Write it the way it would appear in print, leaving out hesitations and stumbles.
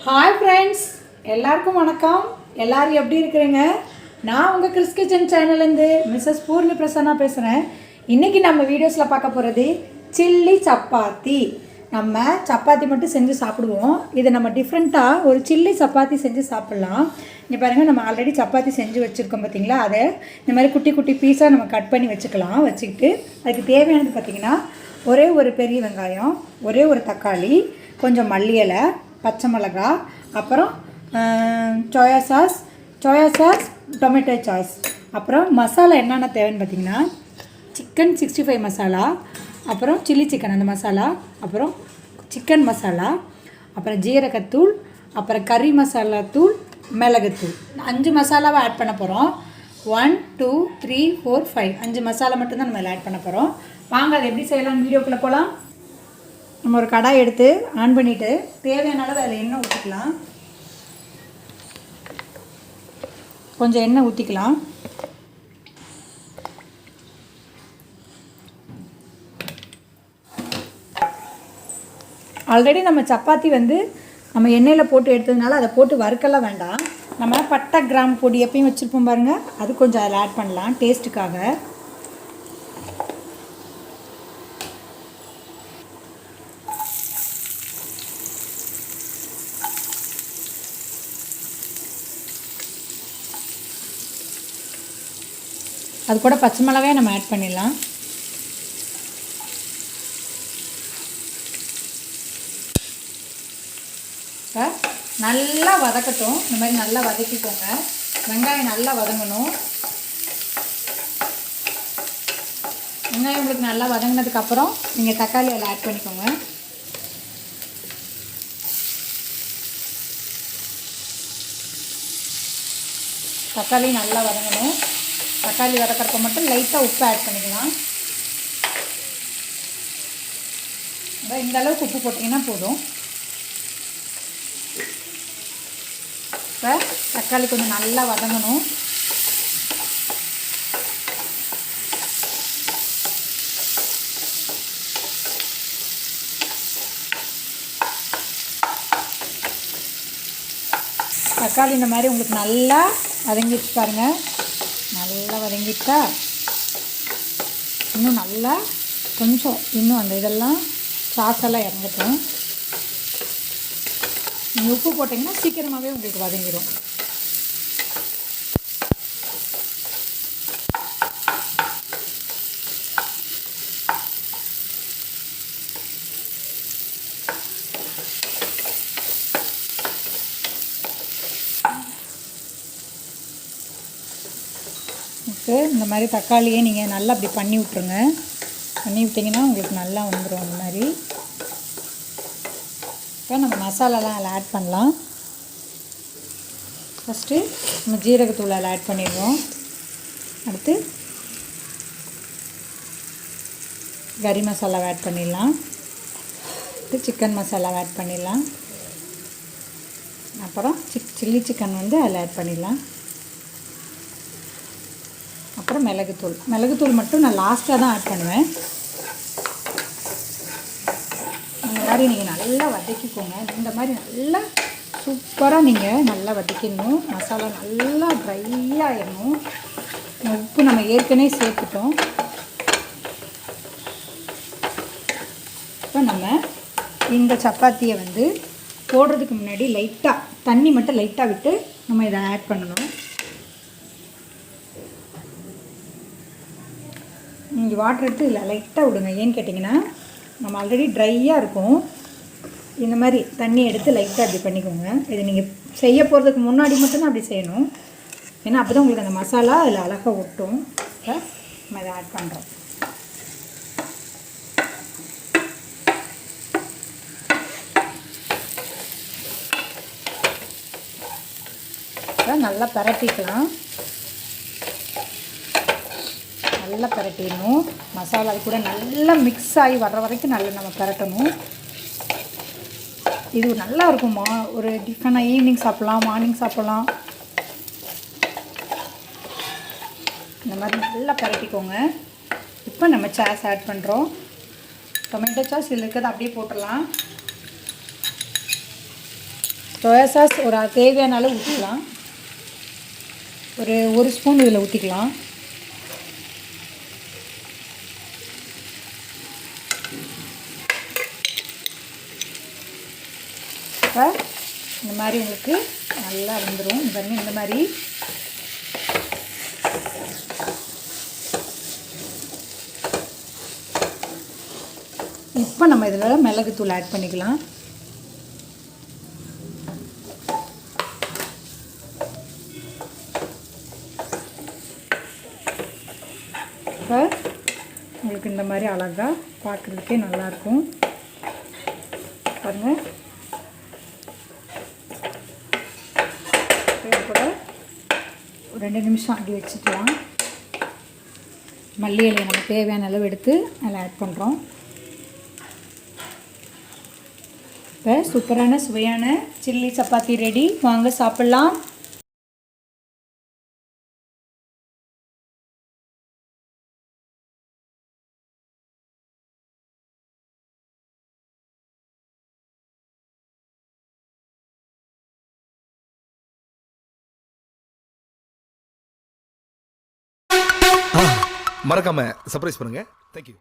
Hi friends, எல்லாருக்கும் வணக்கம். எல்லோரும் எப்படி இருக்கிறீங்க? நான் உங்கள் கிறிஸ் கிச்சன் சேனல்லேருந்து மிஸ்ஸஸ் பூர்ணி பிரசன்னா பேசுகிறேன். இன்றைக்கி நம்ம வீடியோஸில் பார்க்க போகிறது சில்லி சப்பாத்தி. நம்ம சப்பாத்தி மட்டும் செஞ்சு சாப்பிடுவோம். இதை நம்ம டிஃப்ரெண்ட்டாக ஒரு சில்லி சப்பாத்தி செஞ்சு சாப்பிட்லாம். இங்கே பாருங்கள், நம்ம ஆல்ரெடி சப்பாத்தி செஞ்சு வச்சுருக்கோம் பார்த்தீங்களா? அதை இந்த மாதிரி குட்டி குட்டி பீஸாக நம்ம கட் பண்ணி வச்சுக்கலாம். வச்சுக்கிட்டு அதுக்கு தேவையானது பார்த்திங்கன்னா ஒரே ஒரு பெரிய வெங்காயம், ஒரே ஒரு தக்காளி, கொஞ்சம் மல்லி இலை, பச்சை மிளகா, அப்புறம் சோயா சாஸ், டொமேட்டோ சாஸ். அப்புறம் மசாலா என்னென்ன தேவைன்னு பார்த்திங்கன்னா சிக்கன் 65 மசாலா, அப்புறம் சில்லி சிக்கன் அந்த மசாலா, அப்புறம் சிக்கன் மசாலா, அப்புறம் ஜீரகத்தூள், அப்புறம் கறி மசாலா தூள், மிளகுத்தூள். 5 மசாலாவை ஆட் பண்ண போகிறோம். 1 2 3 4 5 5 மசாலா மட்டும்தான் நம்ம ஆட் பண்ண போகிறோம். வாங்க அதை எப்படி செய்யலாம்னு வீடியோக்குள்ளே போகலாம். நம்ம ஒரு கடாய் எடுத்து ஆன் பண்ணிவிட்டு தேவையான அளவு அதில் எண்ணெய் ஊற்றிக்கலாம். கொஞ்சம் எண்ணெய் ஊற்றிக்கலாம். ஆல்ரெடி நம்ம சப்பாத்தி நம்ம எண்ணெயில் போட்டு எடுத்ததுனால அதை போட்டு வறுக்கலாம் வேண்டாம். நம்ம பட்டை கிராம் பொடி எப்பயும் வச்சுருப்போம் பாருங்கள், அது கொஞ்சம் அதில் ஆட் பண்ணலாம் டேஸ்ட்டுக்காக. அது கூட பச்சை மிளகாயை நம்ம ஆட் பண்ணிடலாம். இப்போ நல்லா வதக்கட்டும். இந்த மாதிரி நல்லா வதக்கிக்கோங்க. வெங்காயம் நல்லா வதங்கணும். வெங்காயம் உங்களுக்கு நல்லா வதங்கினதுக்கப்புறம் நீங்கள் தக்காளி அதில் ஆட் பண்ணிக்கோங்க. தக்காளி நல்லா வதங்கணும். தக்காளி வதக்கிறப்ப மட்டும் லைட்டாக உப்பு ஆட் பண்ணிக்கலாம். இந்த அளவுக்கு உப்பு போட்டிங்கன்னா போதும். இப்போ தக்காளி கொஞ்சம் நல்லா வதங்கணும். தக்காளி இந்த மாதிரி உங்களுக்கு நல்லா வதங்கிச்சு பாருங்கள். நல்லா வதங்கிட்டா இன்னும் நல்லா கொஞ்சம் இன்னும் அந்த இதெல்லாம் சாஸெல்லாம் இறங்கட்டும். நீங்கள் உப்பு போட்டிங்கன்னா சீக்கிரமாகவே உங்களுக்கு வதங்கிடும். இந்த மாதிரி தக்காளியே நீங்கள் நல்லா அப்படி பண்ணி விட்ருங்க. பண்ணி விட்டிங்கன்னா உங்களுக்கு நல்லா வந்துடும். அந்த மாதிரி இப்போ நம்ம மசாலாலாம் அதில் ஆட் பண்ணலாம். ஃபஸ்ட்டு நம்ம ஜீரகத்தூள் அதில் ஆட் பண்ணிடுவோம். அடுத்து கறி மசாலாவை ஆட் பண்ணிடலாம். அடுத்து சிக்கன் மசாலாவை ஆட் பண்ணிடலாம். அப்புறம் சில்லி சிக்கன் அதில் ஆட் பண்ணிடலாம். அப்புறம் மிளகுத்தூள் மட்டும் நான் லாஸ்ட்டாக தான் ஆட் பண்ணுவேன். இந்த மாதிரி நீங்கள் நல்லா வதக்கிக்கோங்க. இந்த மாதிரி நல்லா சூப்பராக நீங்கள் நல்லா வதக்கிடணும். மசாலா நல்லா ட்ரையாகிடணும். உப்பு நம்ம ஏற்கனவே சேர்த்துட்டோம். இப்போ நம்ம இந்த சப்பாத்தியை போடுறதுக்கு முன்னாடி லைட்டாக தண்ணி மட்டும் லைட்டாக விட்டு நம்ம இதை ஆட் பண்ணணும். நீங்கள் வாட்டர் எடுத்து இதில் லைட்டாக விடுங்க. ஏன்னு கேட்டிங்கன்னா நம்ம ஆல்ரெடி ட்ரையாக இருக்கும். இந்த மாதிரி தண்ணி எடுத்து லைட்டாக அப்படி பண்ணிக்கோங்க. இது நீங்கள் செய்ய போகிறதுக்கு முன்னாடி மட்டும்தான் அப்படி செய்யணும். ஏன்னா அப்போ தான் உங்களுக்கு அந்த மசாலா அதில் அழகாக ஒட்டும். இப்போ நம்ம இதை ஆட் பண்ணுறோம். இப்போ நல்லா பரட்டிக்கலாம். நல்லா பரட்டிடணும். மசாலா கூட நல்லா மிக்ஸ் ஆகி வர்ற வரைக்கும் நல்லா நம்ம பரட்டணும். இது நல்லா இருக்குமா, ஒரு டிஃபனாக ஈவினிங் சாப்பிட்லாம், மார்னிங் சாப்பிட்லாம். இந்த மாதிரி நல்லா பரட்டிக்கோங்க. இப்போ நம்ம சாஸ் ஆட் பண்ணுறோம். டொமேட்டோ சாஸ் இதில் இருக்கிறது அப்படியே போட்டுடலாம். சோயா சாஸ் ஒரு தேவையான அளவு ஊற்றிக்கலாம். ஒரு ஸ்பூன் இதில் ஊற்றிக்கலாம். இப்போ இந்த மாதிரி உங்களுக்கு நல்லா வந்துடும். பாருங்கள், இந்த மாதிரி இப்போ நம்ம இதில் மிளகுத்தூள் ஆட் பண்ணிக்கலாம். இப்போ உங்களுக்கு இந்த மாதிரி அழகாக பார்க்குறதுக்கே நல்லாயிருக்கும். பாருங்கள், கூட ஒரு 2 நிமிஷம் அப்படி வச்சுக்கலாம். மல்லி இலையை நம்ம தேவையான அளவு எடுத்து அதில் ஆட் பண்ணுறோம். இப்போ சூப்பரான சுவையான சில்லி சப்பாத்தி ரெடி. வாங்க சாப்பிட்லாம். மறக்காம சர்ப்ரைஸ் பண்ணுங்க. தேங்க்யூ.